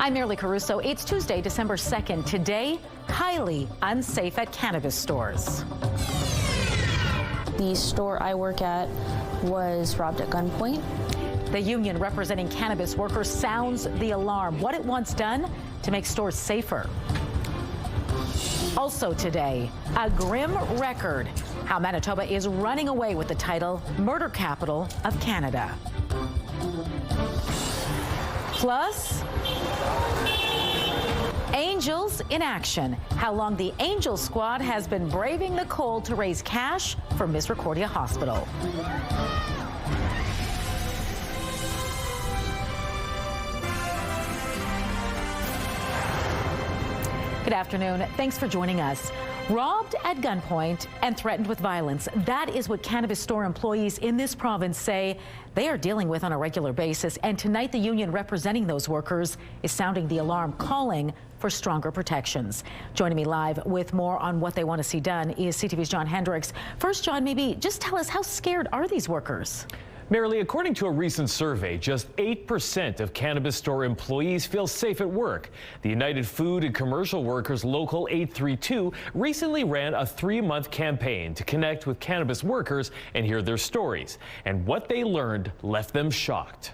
I'm Merely Caruso. It's Tuesday, December 2nd. Today, highly unsafe at cannabis stores. The store I work at was robbed at gunpoint. The union representing cannabis workers sounds the alarm. What it wants done to make stores safer. Also today, a grim record. How Manitoba is running away with the title Murder Capital of Canada. Plus, Angels in action. How long the Angel squad has been braving the cold to raise cash for Misericordia Hospital. Good afternoon. Thanks for joining us. Robbed at gunpoint and threatened with violence. That is what cannabis store employees in this province say they are dealing with on a regular basis. And tonight, the union representing those workers is sounding the alarm, calling for stronger protections. Joining me live with more on what they want to see done is CTV's John Hendricks. First, John, maybe just tell us, how scared are these workers? Merely, according to a recent survey, just 8% of cannabis store employees feel safe at work. The United Food and Commercial Workers Local 832 recently ran a 3-month campaign to connect with cannabis workers and hear their stories. And what they learned left them shocked.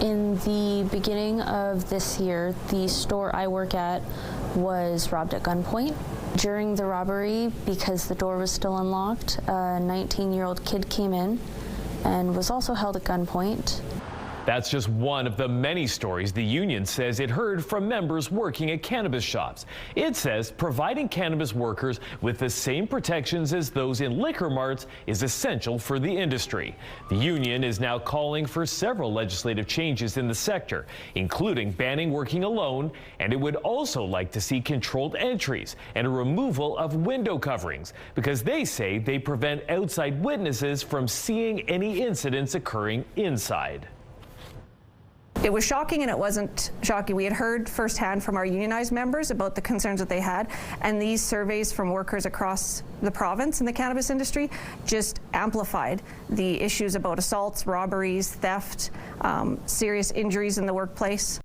In the beginning of this year, the store I work at was robbed at gunpoint. During the robbery, because the door was still unlocked, a 19-year-old kid came in and was also held at gunpoint. That's just one of the many stories the union says it heard from members working at cannabis shops. It says providing cannabis workers with the same protections as those in liquor marts is essential for the industry. The union is now calling for several legislative changes in the sector, including banning working alone, and it would also like to see controlled entries and a removal of window coverings, because they say they prevent outside witnesses from seeing any incidents occurring inside. It was shocking, and it wasn't shocking. We had heard firsthand from our unionized members about the concerns that they had, and these surveys from workers across the province in the cannabis industry just amplified the issues about assaults, robberies, theft, serious injuries in the workplace.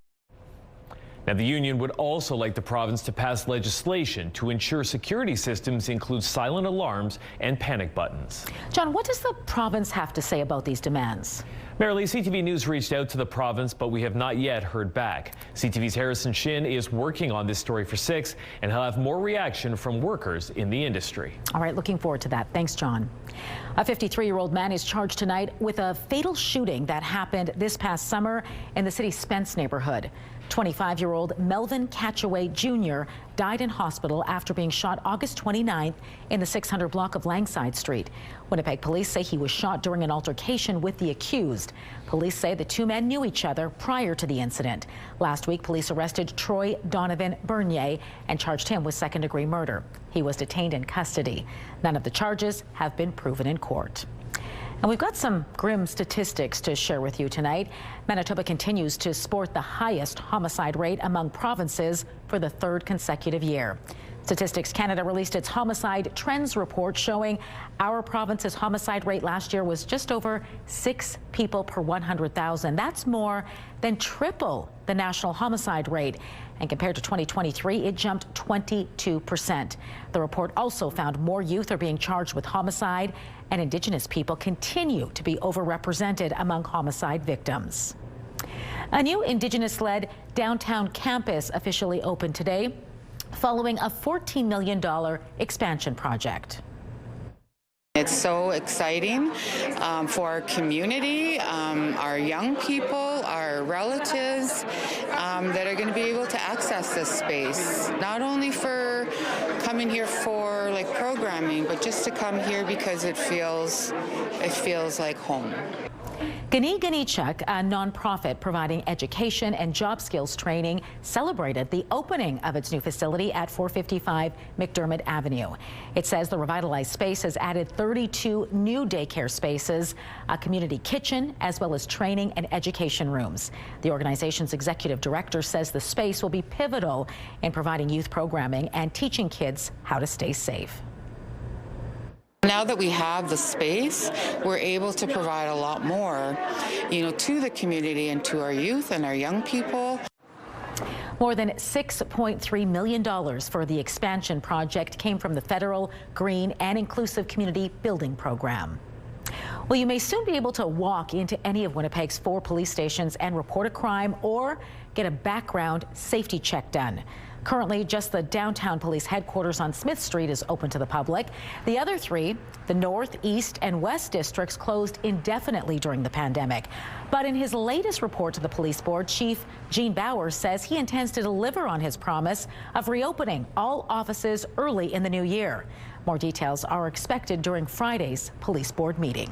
Now, the union would also like the province to pass legislation to ensure security systems include silent alarms and panic buttons. John, what does the province have to say about these demands? Merely, CTV News reached out to the province, but we have not yet heard back. CTV's Harrison Shin is working on this story for 6, and he'll have more reaction from workers in the industry. All right, looking forward to that. Thanks, John. A 53-year-old man is charged tonight with a fatal shooting that happened this past summer in the city's Spence neighborhood. 25-year-old Melvin Catchaway Jr. died in hospital after being shot August 29th in the 600 block of Langside Street. Winnipeg police say he was shot during an altercation with the accused. Police say the two men knew each other prior to the incident. Last week, police arrested Troy Donovan Bernier and charged him with second-degree murder. He was detained in custody. None of the charges have been proven in court. And we've got some grim statistics to share with you tonight. Manitoba continues to sport the highest homicide rate among provinces for the 3rd consecutive year. Statistics Canada released its homicide trends report showing our province's homicide rate last year was just over 6 people per 100,000. That's more than triple the national homicide rate. And compared to 2023, it jumped 22%. The report also found more youth are being charged with homicide, and Indigenous people continue to be overrepresented among homicide victims. A new Indigenous-led downtown campus officially opened today, following a $14 million expansion project. It's so exciting for our community, our young people, our relatives that are going to be able to access this space, not only for coming here for like programming, but just to come here because it feels like home. Gani Ganichuk, a nonprofit providing education and job skills training, celebrated the opening of its new facility at 455 McDermott Avenue. It says the revitalized space has added 32 new daycare spaces, a community kitchen, as well as training and education rooms. The organization's executive director says the space will be pivotal in providing youth programming and teaching kids how to stay safe. Now that we have the space, we're able to provide a lot more, to the community and to our youth and our young people. More than $6.3 million for the expansion project came from the federal Green and Inclusive Community Building Program. Well, you may soon be able to walk into any of Winnipeg's 4 police stations and report a crime or get a background safety check done. Currently, just the downtown police headquarters on Smith Street is open to the public. The other 3, the North, East, and West districts, closed indefinitely during the pandemic. But in his latest report to the police board, Chief Gene Bauer says he intends to deliver on his promise of reopening all offices early in the new year. More details are expected during Friday's police board meeting.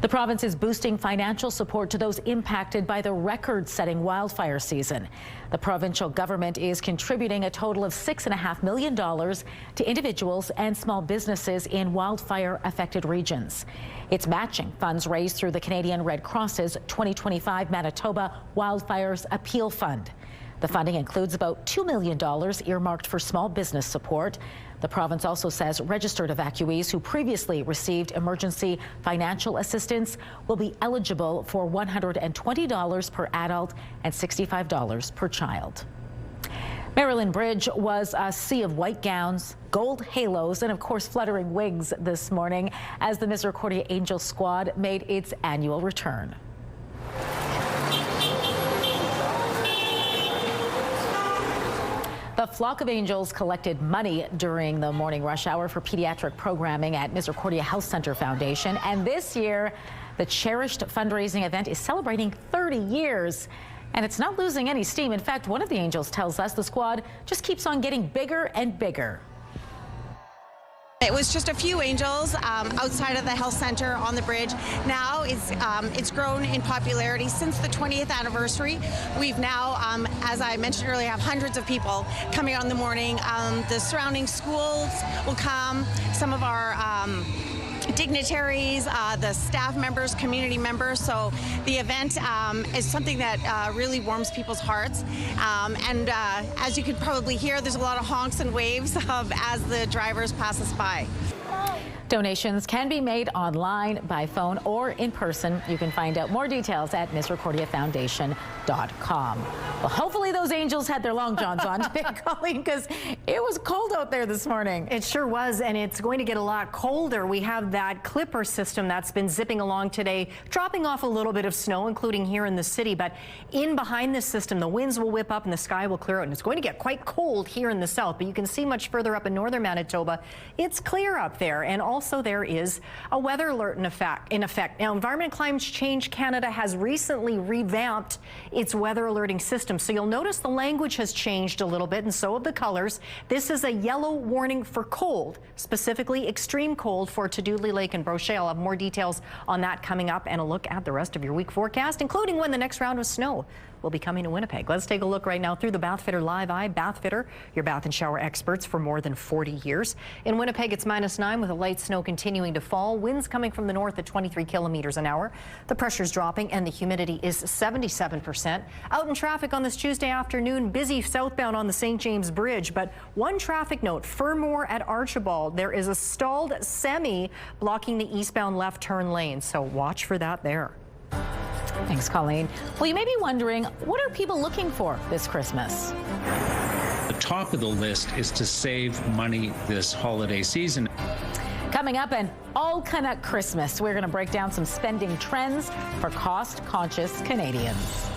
The province is boosting financial support to those impacted by the record-setting wildfire season. The provincial government is contributing a total of $6.5 million to individuals and small businesses in wildfire-affected regions. It's matching funds raised through the Canadian Red Cross's 2025 Manitoba Wildfires Appeal Fund. The funding includes about $2 million earmarked for small business support. The province also says registered evacuees who previously received emergency financial assistance will be eligible for $120 per adult and $65 per child. Maryland Bridge was a sea of white gowns, gold halos, and of course fluttering wings this morning as the Misericordia Angels squad made its annual return. The flock of angels collected money during the morning rush hour for pediatric programming at Misericordia Health Center Foundation. And this year, the cherished fundraising event is celebrating 30 years. And it's not losing any steam. In fact, one of the angels tells us the squad just keeps on getting bigger and bigger. It was just a few angels outside of the health center on the bridge. Now it's grown in popularity since the 20th anniversary. We've now, as I mentioned earlier, have hundreds of people coming on the morning. The surrounding schools will come. Some of our dignitaries, the staff members, community members. So the event is something that really warms people's hearts. And as you can probably hear, there's a lot of honks and waves as the drivers pass us by. Donations can be made online, by phone, or in person. You can find out more details at misericordiafoundation.com. Well, hopefully those angels had their long johns on today, Colleen, because it was cold out there this morning. It sure was, and it's going to get a lot colder. We have that clipper system that's been zipping along today, dropping off a little bit of snow, including here in the city. But in behind this system, the winds will whip up and the sky will clear out, and it's going to get quite cold here in the south. But you can see much further up in northern Manitoba, it's clear up there. And also there is a weather alert in effect. Now, Environment and Climate Change Canada has recently revamped its weather alerting system. So you'll notice the language has changed a little bit, and so have the colors. This is a yellow warning for cold, specifically extreme cold for Tadoodley Lake and Brochet. I'll have more details on that coming up, and a look at the rest of your week forecast, including when the next round of snow will be coming to Winnipeg. Let's take a look right now through the Bathfitter Live Eye. Bathfitter, your bath and shower experts for more than 40 years. In Winnipeg, it's -9 with a light snow continuing to fall. Winds coming from the north at 23 kilometers an hour. The pressure's dropping and the humidity is 77%. Out in traffic on this Tuesday afternoon, busy southbound on the St. James Bridge. But one traffic note, Fermor at Archibald. There is a stalled semi blocking the eastbound left turn lane. So watch for that there. Thanks, Colleen. Well, you may be wondering, what are people looking for this Christmas? The top of the list is to save money this holiday season. Coming up, an all Canuck Christmas. We're going to break down some spending trends for cost-conscious Canadians.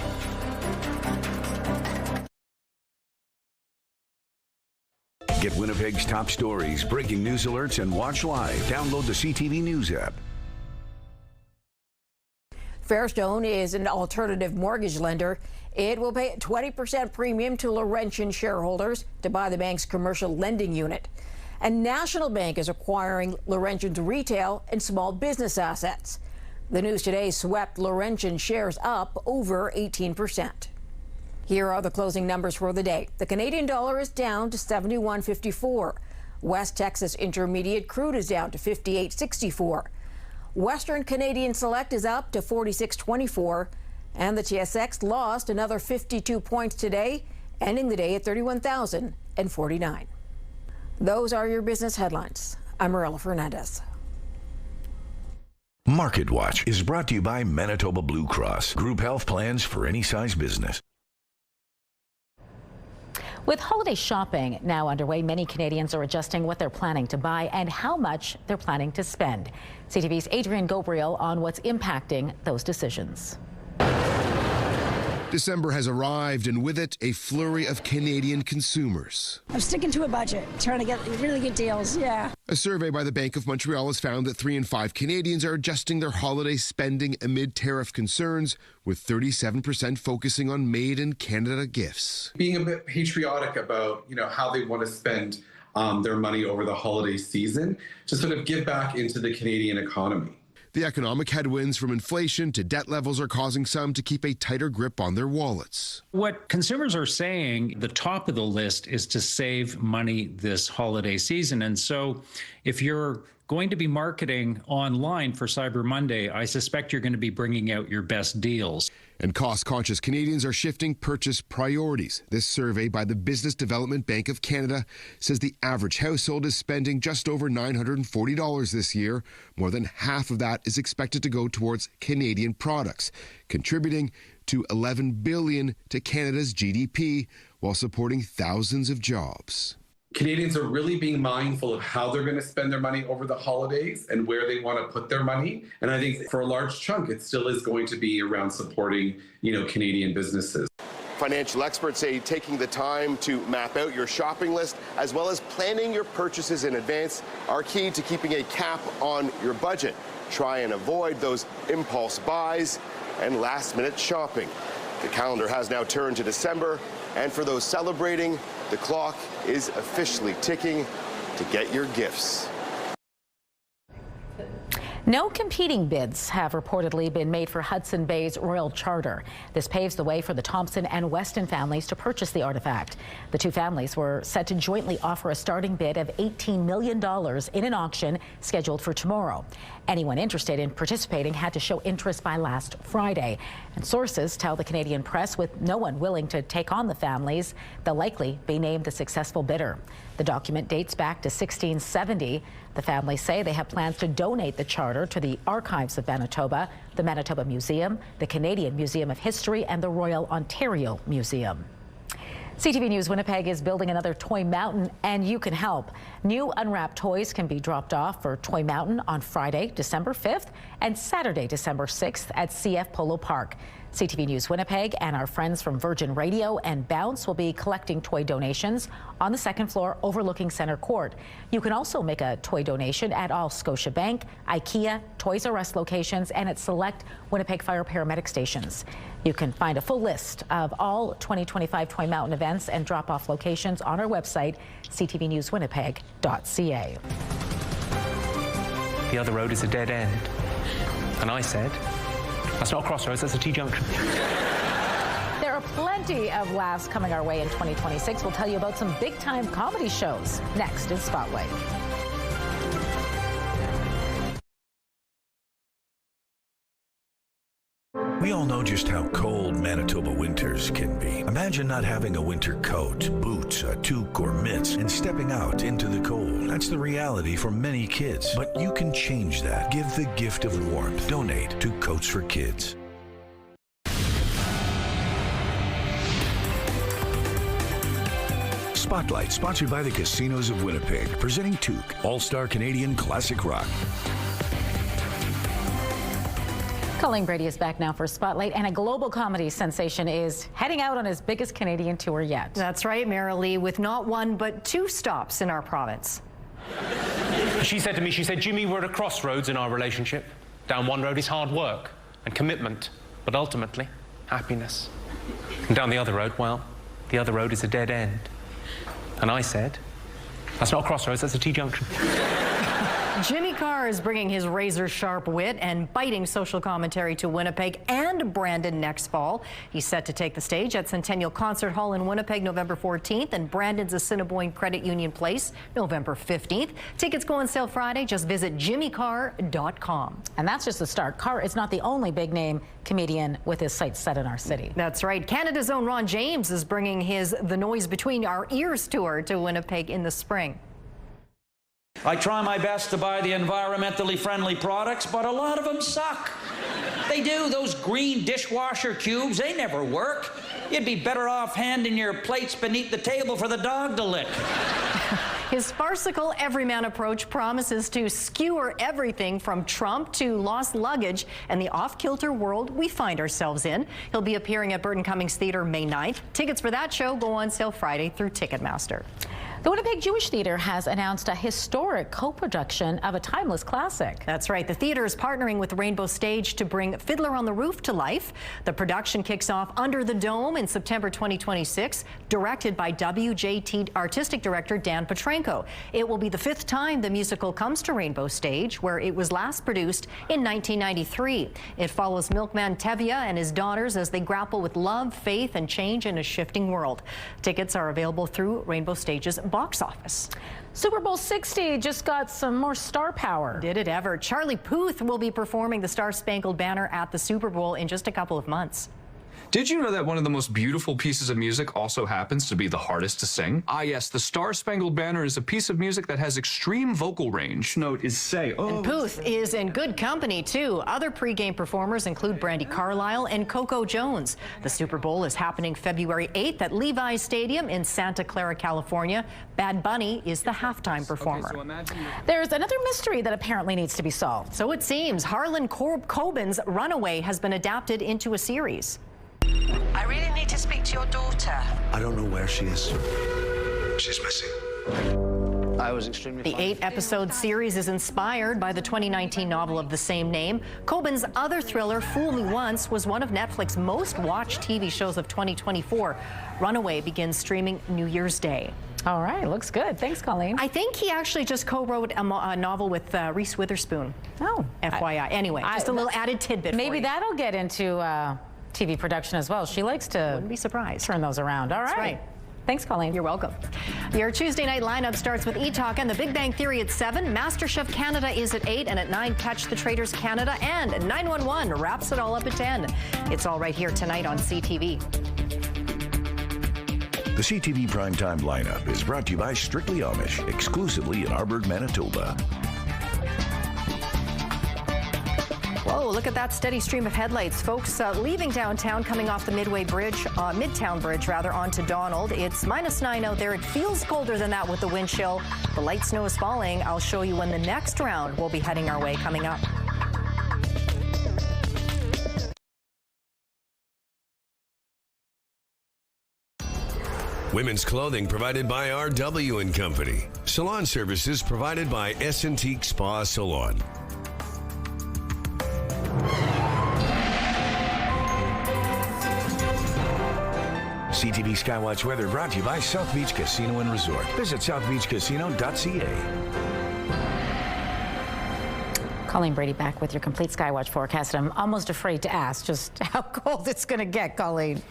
Get Winnipeg's top stories, breaking news alerts, and watch live. Download the CTV News app. Fairstone is an alternative mortgage lender. It will pay a 20% premium to Laurentian shareholders to buy the bank's commercial lending unit. And National Bank is acquiring Laurentian's retail and small business assets. The news today swept Laurentian shares up over 18%. Here are the closing numbers for the day. The Canadian dollar is down to 71.54. West Texas Intermediate crude is down to 58.64. Western Canadian Select is up to 46.24, and the TSX lost another 52 points today, ending the day at 31,049. Those are your business headlines. I'm Marilla Fernandez. Market Watch is brought to you by Manitoba Blue Cross. Group health plans for any size business. With holiday shopping now underway, many Canadians are adjusting what they're planning to buy and how much they're planning to spend. CTV's Adrian Gabriel on what's impacting those decisions. December has arrived, and with it, a flurry of Canadian consumers. I'm sticking to a budget, trying to get really good deals, yeah. A survey by the Bank of Montreal has found that 3 in 5 Canadians are adjusting their holiday spending amid tariff concerns, with 37% focusing on made-in-Canada gifts. Being a bit patriotic about, how they want to spend their money over the holiday season to sort of give back into the Canadian economy. The economic headwinds from inflation to debt levels are causing some to keep a tighter grip on their wallets. What consumers are saying, the top of the list is to save money this holiday season. And so if you're going to be marketing online for Cyber Monday, I suspect you're going to be bringing out your best deals. And cost-conscious Canadians are shifting purchase priorities. This survey by the Business Development Bank of Canada says the average household is spending just over $940 this year. More than half of that is expected to go towards Canadian products, contributing to $11 billion to Canada's GDP while supporting thousands of jobs. Canadians are really being mindful of how they're going to spend their money over the holidays and where they want to put their money. And I think for a large chunk, it still is going to be around supporting, Canadian businesses. Financial experts say taking the time to map out your shopping list as well as planning your purchases in advance are key to keeping a cap on your budget. Try and avoid those impulse buys and last-minute shopping. The calendar has now turned to December, and for those celebrating, the clock is officially ticking to get your gifts. No competing bids have reportedly been made for Hudson Bay's Royal Charter. This paves the way for the Thompson and Weston families to purchase the artifact. The two families were set to jointly offer a starting bid of $18 million in an auction scheduled for tomorrow. Anyone interested in participating had to show interest by last Friday. And sources tell the Canadian press with no one willing to take on the families, they'll likely be named the successful bidder. The document dates back to 1670. The families say they have plans to donate the charter to the Archives of Manitoba, the Manitoba Museum, the Canadian Museum of History, and the Royal Ontario Museum. CTV News Winnipeg is building another Toy Mountain, and you can help. New unwrapped toys can be dropped off for Toy Mountain on Friday, December 5th, and Saturday, December 6th at CF Polo Park. CTV News Winnipeg and our friends from Virgin Radio and Bounce will be collecting toy donations on the second floor overlooking Center Court. You can also make a toy donation at all Scotiabank, IKEA, Toys R Us locations, and at select Winnipeg Fire Paramedic stations. You can find a full list of all 2025 Toy Mountain events and drop-off locations on our website, ctvnewswinnipeg.ca. The other road is a dead end. And I said, that's not a crossroads, that's a T-junction. There are plenty of laughs coming our way in 2026. We'll tell you about some big-time comedy shows next in Spotlight. We all know just how cold Manitoba winters can be. Imagine not having a winter coat, boots, a toque, or mitts, and stepping out into the cold. That's the reality for many kids. But you can change that. Give the gift of warmth. Donate to Coats for Kids. Spotlight, sponsored by the Casinos of Winnipeg, presenting Toque, All-Star Canadian Classic Rock. Colleen Brady is back now for Spotlight, and a global comedy sensation is heading out on his biggest Canadian tour yet. That's right, Marilee, with not one but 2 stops in our province. She said to me, Jimmy, we're at a crossroads in our relationship. Down one road is hard work and commitment, but ultimately, happiness. And down the other road, well, the other road is a dead end. And I said, that's not a crossroads, that's a T-junction. Jimmy Carr is bringing his razor-sharp wit and biting social commentary to Winnipeg and Brandon next fall. He's set to take the stage at Centennial Concert Hall in Winnipeg November 14th and Brandon's Assiniboine Credit Union Place November 15th. Tickets go on sale Friday. Just visit jimmycarr.com. And that's just the start. Carr is not the only big-name comedian with his sights set in our city. That's right. Canada's own Ron James is bringing his The Noise Between Our Ears tour to Winnipeg in the spring. I try my best to buy the environmentally friendly products, but a lot of them suck. They do. Those green dishwasher cubes, they never work. You'd be better off handing your plates beneath the table for the dog to lick. His farcical everyman approach promises to skewer everything from Trump to lost luggage and the off-kilter world we find ourselves in. He'll be appearing at Burton Cummings Theatre May 9th. Tickets for that show go on sale Friday through Ticketmaster. The Winnipeg Jewish Theatre has announced a historic co-production of a timeless classic. That's right. The theatre is partnering with Rainbow Stage to bring Fiddler on the Roof to life. The production kicks off under the dome in September 2026, directed by WJT Artistic Director Dan Petrenko. It will be the 5th time the musical comes to Rainbow Stage, where it was last produced in 1993. It follows milkman Tevye and his daughters as they grapple with love, faith, and change in a shifting world. Tickets are available through Rainbow Stage's box office. Super Bowl 60 just got some more star power. Did it ever? Charlie Puth will be performing the Star Spangled Banner at the Super Bowl in just a couple of months. Did you know that one of the most beautiful pieces of music also happens to be the hardest to sing? Ah, yes, the Star Spangled Banner is a piece of music that has extreme vocal range. Note is say, oh. And Puth is in good company, too. Other pregame performers include Brandi Carlile and Coco Jones. The Super Bowl is happening February 8th at Levi's Stadium in Santa Clara, California. Bad Bunny is the halftime performer. Okay, there's another mystery that apparently needs to be solved. So it seems Harlan Coben's Runaway has been adapted into a series. I really need to speak to your daughter. I don't know where she is. She's missing. I was extremely The 8-episode series is inspired by the 2019 novel of the same name. Coben's other thriller, Fool Me Once, was one of Netflix's most watched TV shows of 2024. Runaway begins streaming New Year's Day. All right, looks good. Thanks, Colleen. I think he actually just co-wrote a novel with Reese Witherspoon. Oh. FYI. Anyway, just a little added tidbit Maybe for you. that'll get into TV production as well. She likes to Wouldn't be surprised. turn those around. All That's right. Thanks, Colleen. You're welcome. Your Tuesday night lineup starts with E-Talk and The Big Bang Theory at 7. MasterChef Canada is at 8, and at 9, Catch the Traders Canada, and 911 wraps it all up at 10. It's all right here tonight on CTV. The CTV Primetime lineup is brought to you by Strictly Amish, exclusively in Arborg, Manitoba. Whoa, look at that steady stream of headlights. Folks leaving downtown, coming off the Midtown Bridge, onto Donald. It's -9 out there. It feels colder than that with the wind chill. The light snow is falling. I'll show you when the next round will be heading our way coming up. Women's clothing provided by RW & Company. Salon services provided by S&Teak Spa Salon. CTV Skywatch weather brought to you by South Beach Casino and Resort. Visit southbeachcasino.ca. Colleen Brady back with your complete Skywatch forecast. I'm almost afraid to ask just how cold it's going to get, Colleen.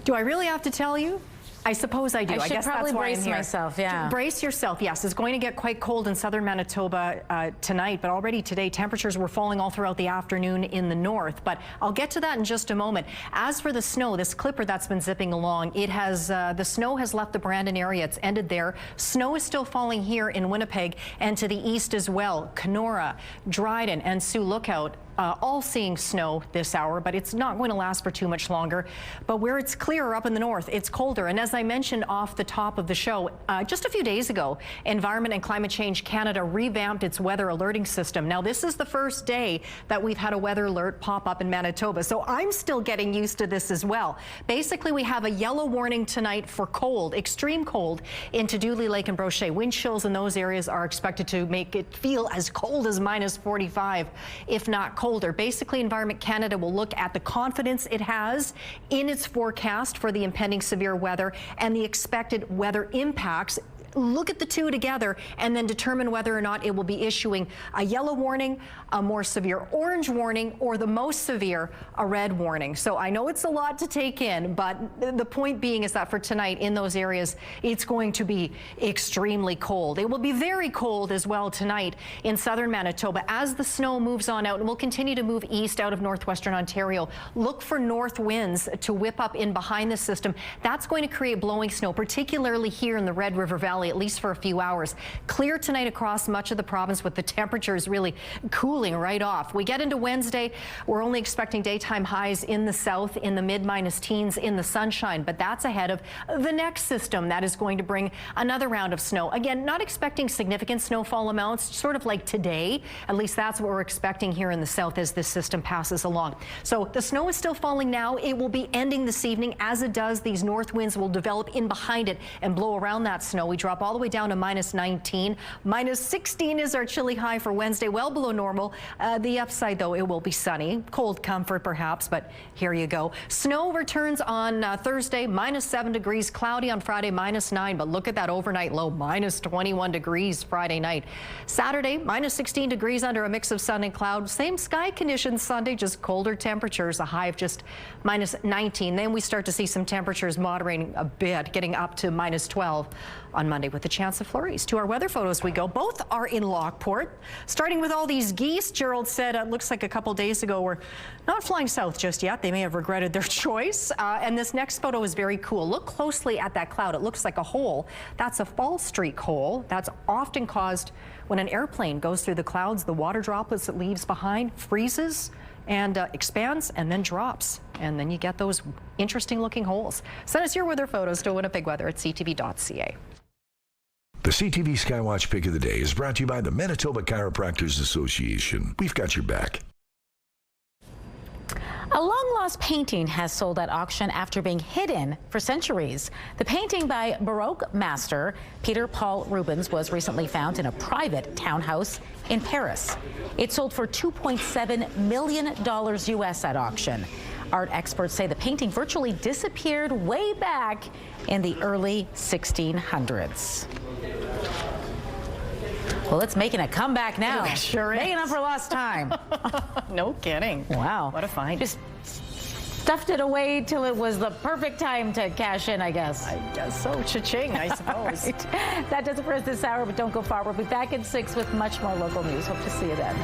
Do I really have to tell you? I suppose I do. I guess probably that's why I'm brace here. myself. Yeah. Brace yourself. Yes, it's going to get quite cold in southern Manitoba tonight, but already today temperatures were falling all throughout the afternoon in the north. But I'll get to that in just a moment. As for the snow, this clipper that's been zipping along, it has the snow has left the Brandon area. It's ended there. Snow is still falling here in Winnipeg and to the east as well. Kenora, Dryden, and Sioux Lookout. All seeing snow this hour, but it's not going to last for too much longer. But where it's clearer up in the north, it's colder. And as I mentioned off the top of the show, just a few days ago, Environment and Climate Change Canada revamped its weather alerting system. Now, this is the first day that we've had a weather alert pop up in Manitoba, so I'm still getting used to this as well. Basically, we have a yellow warning tonight for cold, extreme cold, into Dooley Lake and Brochet. Wind chills in those areas are expected to make it feel as cold as -45, if not colder. Basically, Environment Canada will look at the confidence it has in its forecast for the impending severe weather and the expected weather impacts. Look at the two together and then determine whether or not it will be issuing a yellow warning, a more severe orange warning, or the most severe, a red warning. So I know it's a lot to take in, but the point being is that for tonight in those areas, it's going to be extremely cold. It will be very cold as well tonight in southern Manitoba as the snow moves on out and will continue to move east out of northwestern Ontario. Look for north winds to whip up in behind the system. That's going to create blowing snow, particularly here in the Red River Valley. Valley, at least for a few hours. Clear tonight across much of the province with the temperatures really cooling right off. We get into Wednesday, we're only expecting daytime highs in the south in the mid-minus teens in the sunshine, but that's ahead of the next system that is going to bring another round of snow. Again, not expecting significant snowfall amounts, sort of like today. At least that's what we're expecting here in the south as this system passes along. So the snow is still falling now. It will be ending this evening. As it does, these north winds will develop in behind it and blow around that snow. We drop all the way down to -19. -16 is our chilly high for Wednesday, well below normal. The upside, though, it will be sunny. Cold comfort, perhaps, but here you go. Snow returns on Thursday, -7 degrees. Cloudy on Friday, -9. But look at that overnight low, -21 degrees Friday night. Saturday, -16 degrees under a mix of sun and cloud. Same sky conditions Sunday, just colder temperatures, a high of just -19. Then we start to see some temperatures moderating a bit, getting up to -12 on Monday with a chance of flurries. To our weather photos we go. Both are in Lockport. Starting with all these geese, Gerald said it looks like a couple days ago we're not flying south just yet. They may have regretted their choice. And this next photo is very cool. Look closely at that cloud. It looks like a hole. That's a fall streak hole. That's often caused when an airplane goes through the clouds. The water droplets it leaves behind freezes and expands and then drops. And then you get those interesting looking holes. Send us your weather photos to Winnipeg Weather at ctv.ca. The CTV Skywatch Pick of the Day is brought to you by the Manitoba Chiropractors Association. We've got your back. A long-lost painting has sold at auction after being hidden for centuries. The painting by Baroque master Peter Paul Rubens was recently found in a private townhouse in Paris. It sold for $2.7 million US at auction. Art experts say the painting virtually disappeared way back in the early 1600s. Well, it's making a comeback now. It sure is. Making up for lost time. No kidding. Wow. What a find. Just stuffed it away till it was the perfect time to cash in, I guess. I guess so. Cha-ching, I suppose. Right. That does it for us this hour, but don't go far. We'll be back at 6 with much more local news. Hope to see you then.